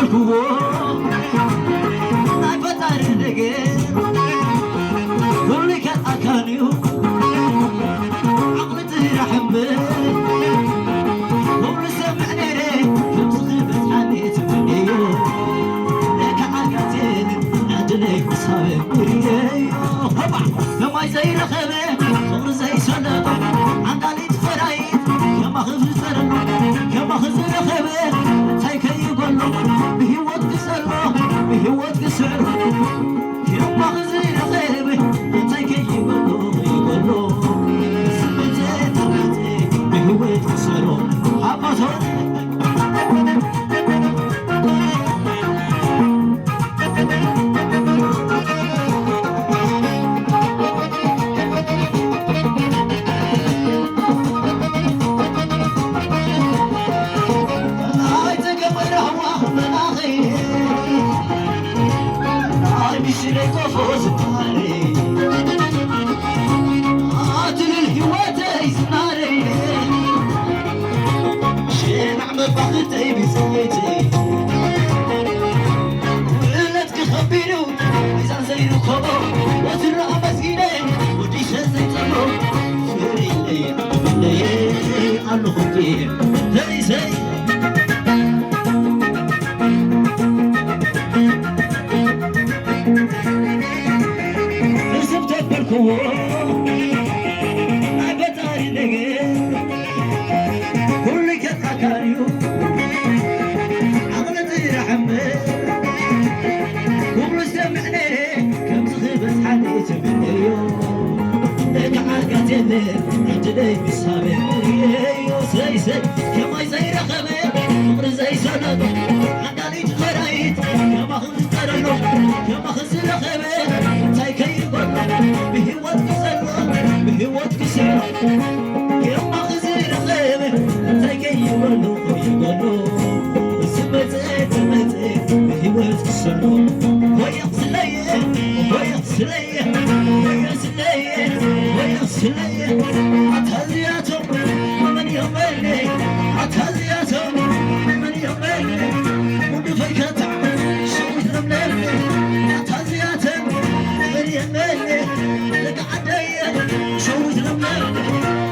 تقبلكوا ناي فتار نجر كلك أكانيو عقلتي رحم كل سمعني لي كم صغيبت حنيت منيو لك عقاتين أدنيك بصابي مريو هبع لما زي رخبة صغر زي سنة عندالي تفرايد كما خفز فرنو كما خفز رخبة تايكي يقولو بهوت قسلو بهوت قسلو كما خفز رخبة تايكي يقولو سمتي تبتي بهوت قسلو حبطون بختي بسيتي ولدك خبينو ميزان زي الخبر وترى مسكينة وديش زي تمر سوري لي عنو خبير زي نسبتك بالقوة عبتاري نجي كلك أكاريو عندي بصابي مريو زي كما زي رخبة عمر زي سند عندالي تخرايت كما خذ ترنو كما خذ رخبة تايكي يقول بهوت كسلو بهوت كسلو كما خذ رخبة تايكي يقول سمتي بهوت كسلو ويغسلي عتلياتهم من يوميني عتلياتهم من يوميني ودفيك تعمل شويت رمليني عتلياتهم من يوميني لك عدي شويت رمليني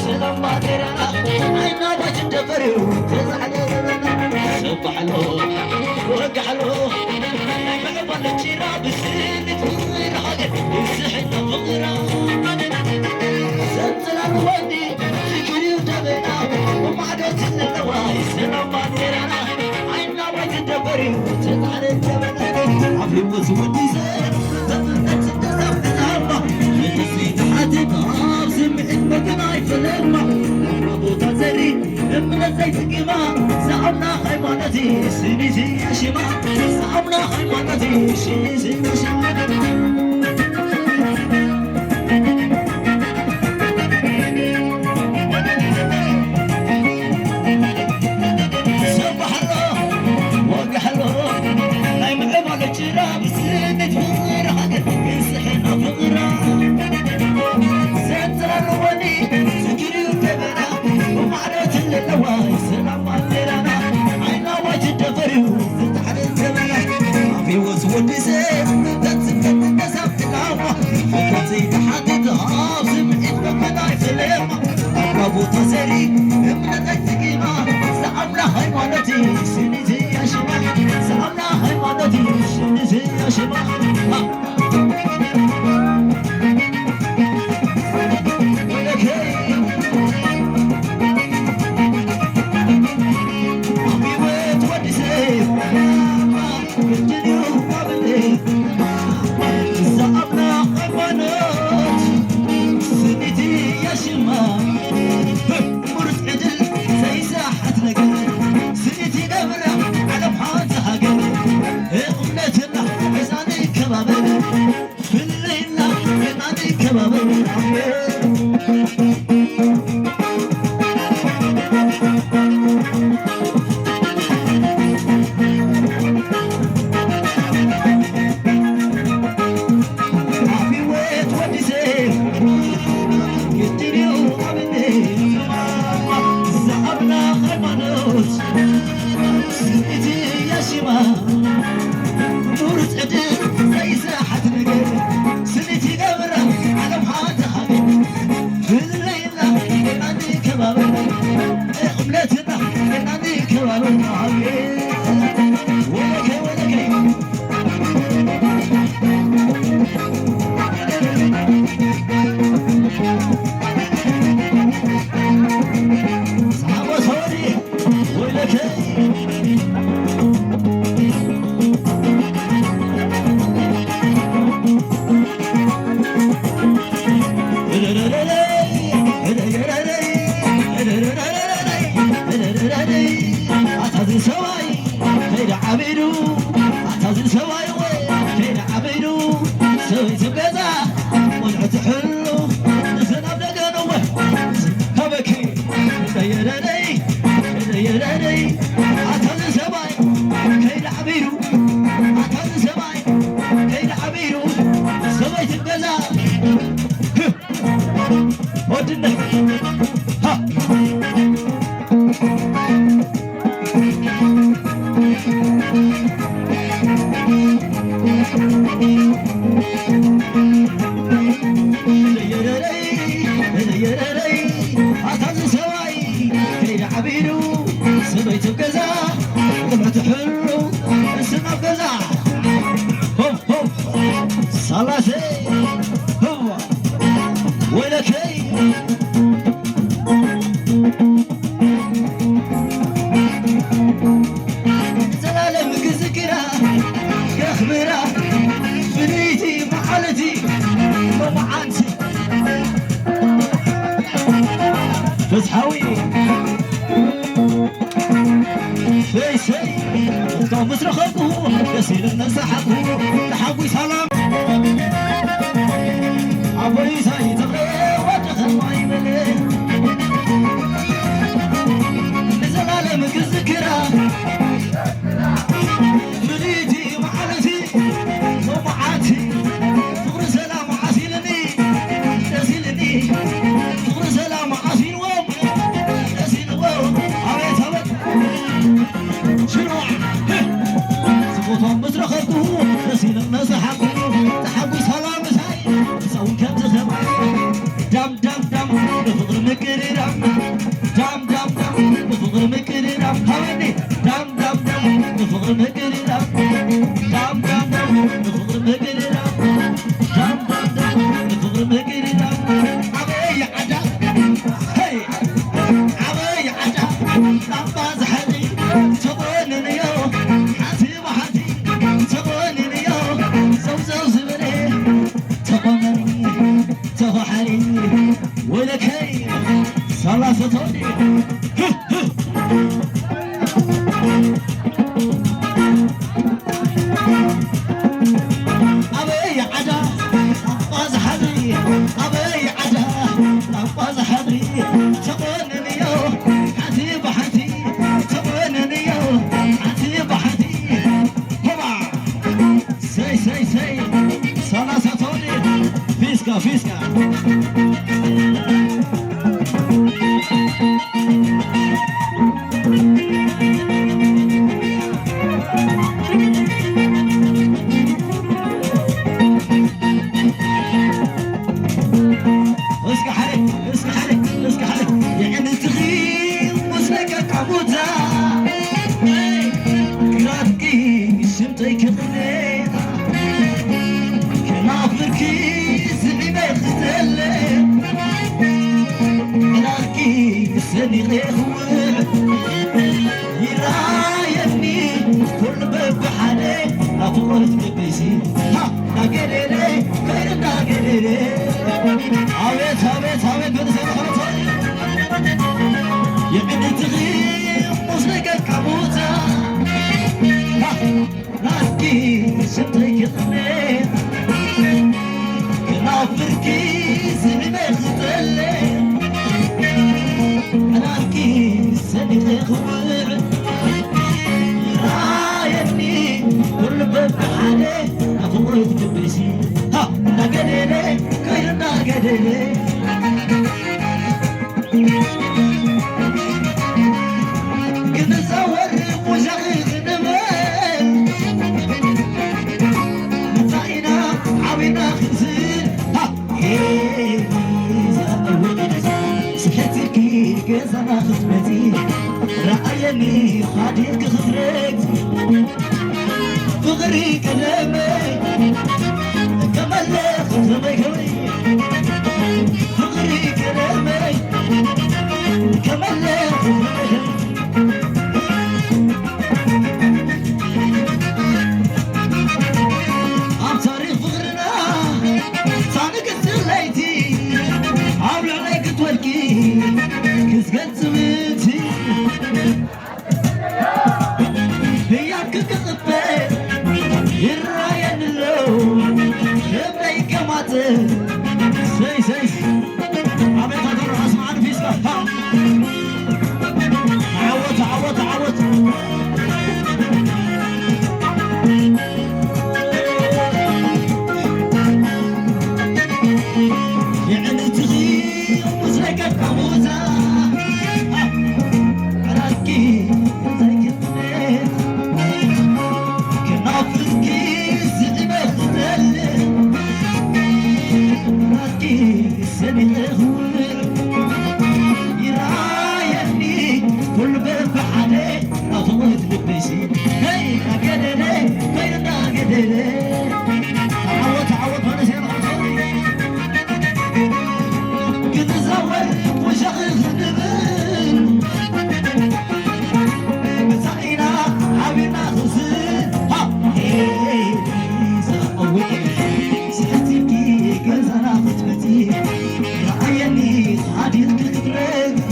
سلام ما ترانا عينا باش ندفريو صبح له وقع له ما يبغى تشيرا بسنة غير حاجة يسحنا فقرا سلسلة الودي فكري وجبنا وما عدت النواي سلام ما ترانا عينا باش ندفريو تزعل الجبنا عفي وسودي زين من الزيت كما سعبنا حيوانتي سنيزي يا شما سعبنا حيوانتي سنيزي يا شما صبح الله وقح الله نايم عبال الجراب سنة فقرة يسحنا فقرة ستر الولي سكري وكبرة ومعرفة النواي سلام علينا عينا واجد فريو تتحر الزمن في وسود زين تتسكت نسبت العمى فكرتي تحددها سمعت بمناي سلامة أقرب تصري ابنتك تقيمة سعبنا حيوانتي سنتي يا شما سعبنا حيوانتي سنتي يا شما Continue. زعبنا قمنات سنتي يا شمام مرت عدل زي ساحة نقل سنتي نبرة على بحات هاقل قمنتنا عزاني كبابل في الليل عزاني كبابل فتحاوي في شيء قام مصرخه يسير الناس حقه تحوي سلام عبي ساي تبغي وجه ما يملي نزل على مك الذكرى مليتي وحالتي ومعاتي فقر سلام عسيلني يسيلني فقر سلام عسيل نسيل الناس حقه تحبوا سلام ساي سوي كم تخمع دم دم دم بفضل مكري دم دم دم دم بفضل مكري دم هوني دم دم دم بفضل مكري دم دم دم دم بفضل مكري دم دم دم دم بفضل مكري دم عبي عدا هي عبي عدا لباز حدي تبونني يو حسيب حدي ولك هي صلاة توني أبي عدا أباز حدي أبي عدا أباز حدي تبونني يو حتيب حتي تبونني يو حتيب حتي هما سي سي سي صلاة توني فيسكا فيسكا سني غير يرايني كل باب حالي أطولت بيسي አቤት አቤት አቤት በተሰራ የምንትኺ ሙስለቀ ቦታ ናስኪ ሽምተይክጥኔ ክናፍርኪ ስንመኽጠለ ናስኪ ሰኒኽውዕ ይራየኒ ኩሉ በብሓደ ናፍቆት ልብሲ ናገደለ ከይዱ ናገደለ ግንዛወር ሙሻኺኽ ንበል መፃኢና ዓብና ክንስል ስሕትኪ ገዛና ክትመፂ ረኣየኒ ኻዲልክ ክትረግፅ ፍቕሪ ቀለመይ ከመለኽ ከመይ ከመይ ፍቕሪ ቀለመይ ከመለኽ ከመይ ኣብ ታሪኽ ፍቕርና ሳንቅፅል ለይቲ ኣብ ልዕለይ ክትወድቂ ክዝገፅምቲ ህያብ ክቅፅበል ይራየንሎ ልበይ ከማፅእ ሰይ ሰይ ኣበይ ካተሮ ኣስማዓን ፊስካ ዓወት ዓወት ዓወት የዕንትኺ ሙስለቀ ቦታ ኣራኪ ዘይክጥነት ክናፍርኪ ዝዕበኽተል ናስኪ ሰኒኽውዕ ይራየኒ ኩሉ በብሓደ ናፍቆት ልብሲ ከይ ናገደለ ከይዱ ናገደለ ዓወት ዓወት መነሴና ግንዛወር ሙሻኺኽ ንብል መፃኢና ዓብና ክስል ዘቐውዕ ስሕትኪ ገዛና ክትመፂ ረኣየኒ ኻዲልክ ክትረግፅ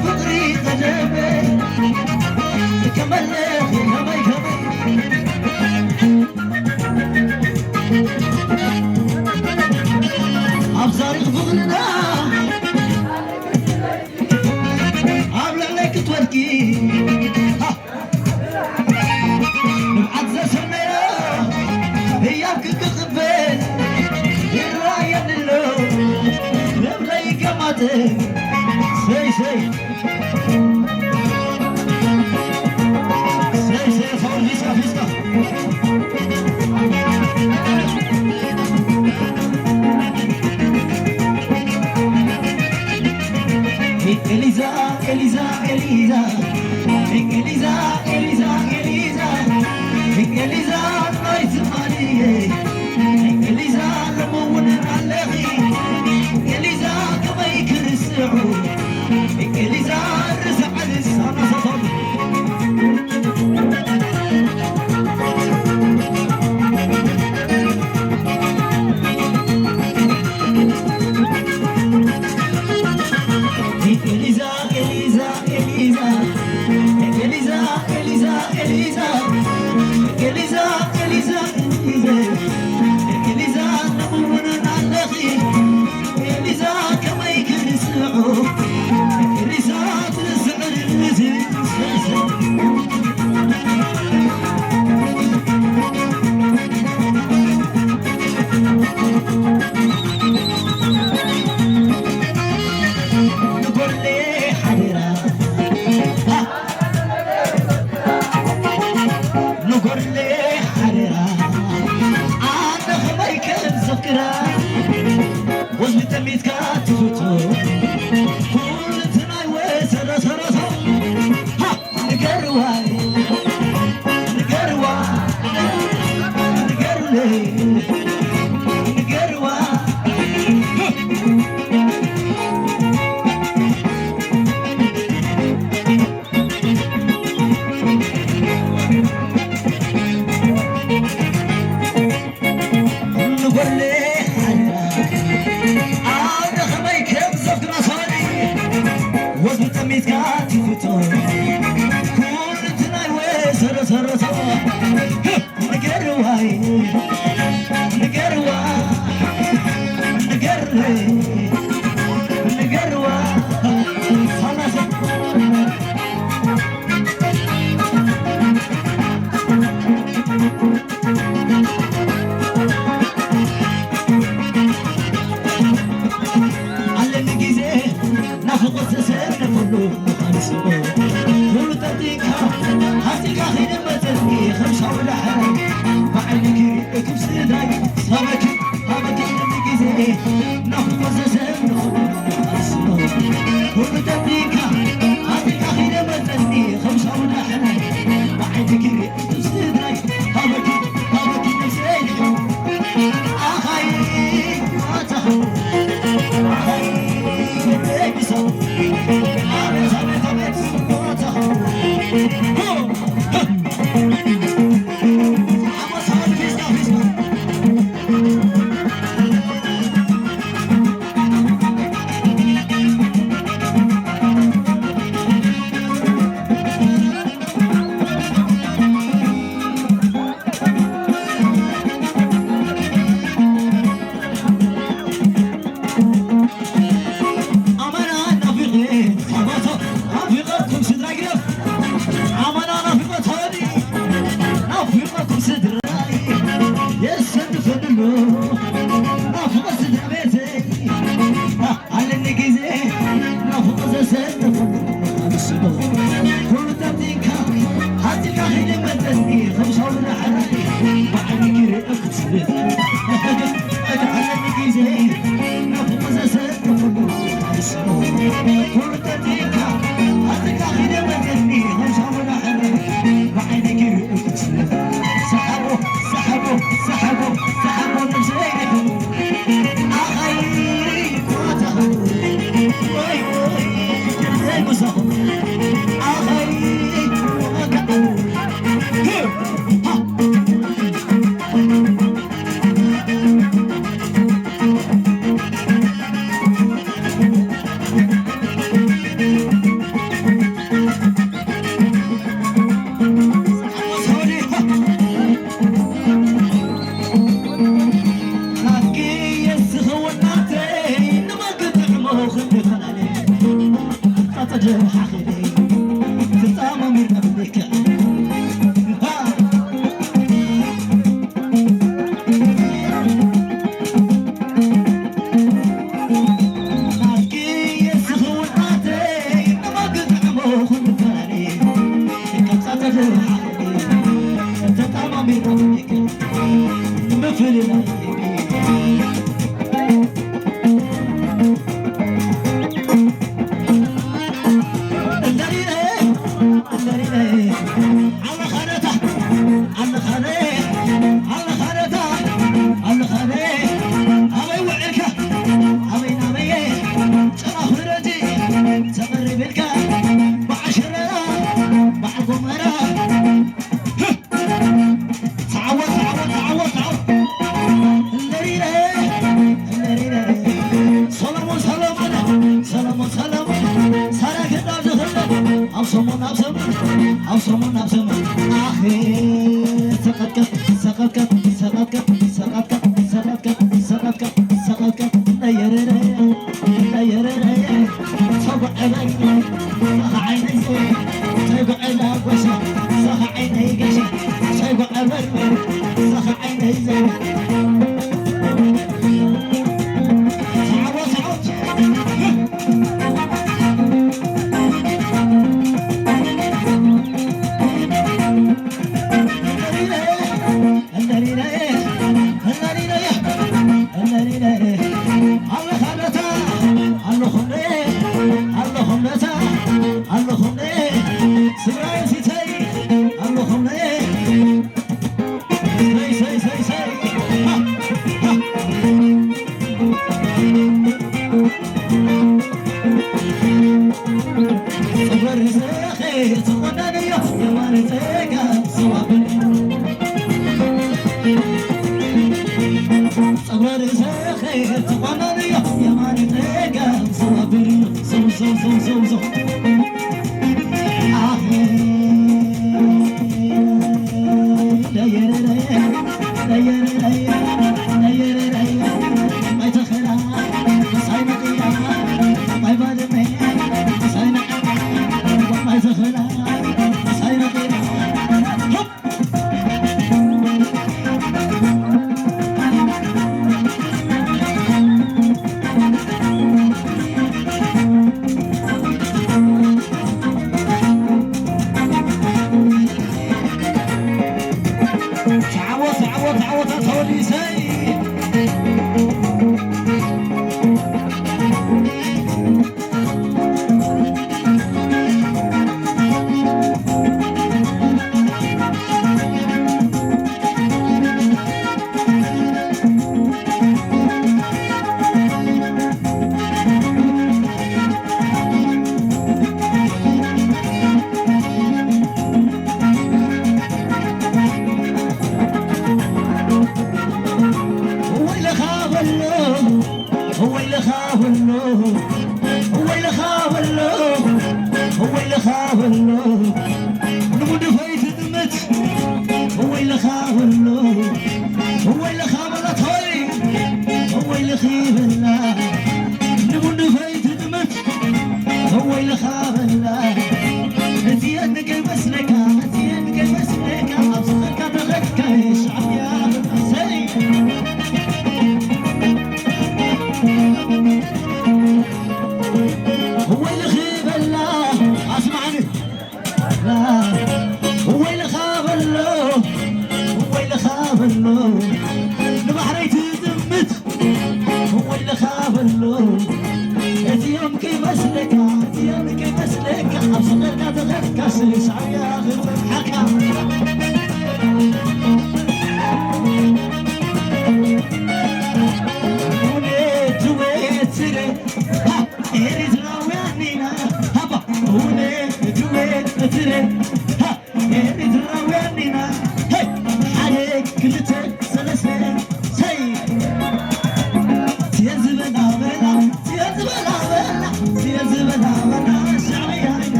ፍቕሪ ቀደመ ከመለኽ ከመይ ከመይ ኣብ ታሪኽ ፍቕርና ኣብ ልዕለይ ክትወድቂ ንብዓት ዘሰነዮ ህያብ ክቅፅበል ይራየንሎ ልብለይ ከማፅእ ሰይ ሰይ ሰይ ሰይ ሰው ፊስካ ፊስካ ኤሊዛ ኤሊዛ ኤሊዛ ኤሊዛ ኤሊዛ ኤሊዛ ኤሊዛ ናይ ትማልየ ኤሊዛ ለመውን ኣለኺ ኤሊዛ ከመይ ክርስዑ ኤሊዛ ርስዓል ሳናሰቶም ኤሊዛ ኤሊዛ ኤሊዛ ኤሊዛ ኤሊዛ ኤሊዛ ኤሊዛ ኤሊዛ ኤሊዛ ለመውን ኣለኺ ኤሊዛ ከመይ ክርስዑ ኤሊዛ ትስዕር ንጎሌ ሓደራ ንጎሌ ሓደራ ኣነ ኸመይ ከንዘክራ ወዝቢ ጠሚትካ ትፍቶ ኩሉ እቲ ናይ ወሰረሰረሶ ንገርዋይ ንገርዋ ንገሩለይ ንገርዋ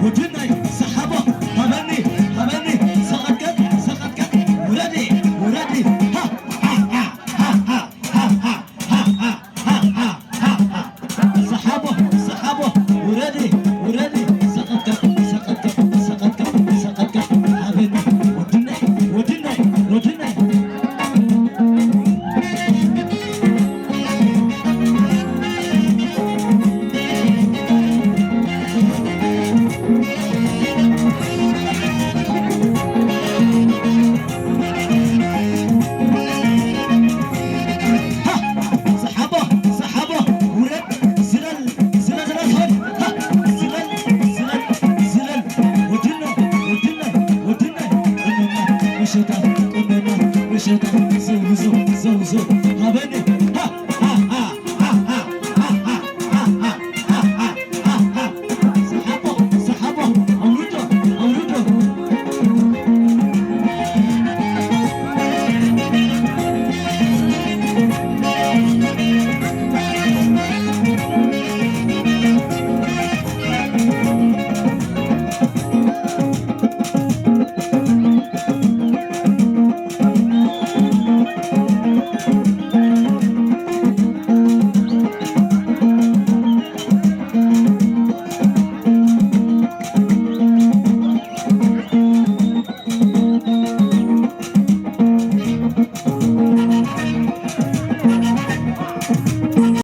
ወድናይ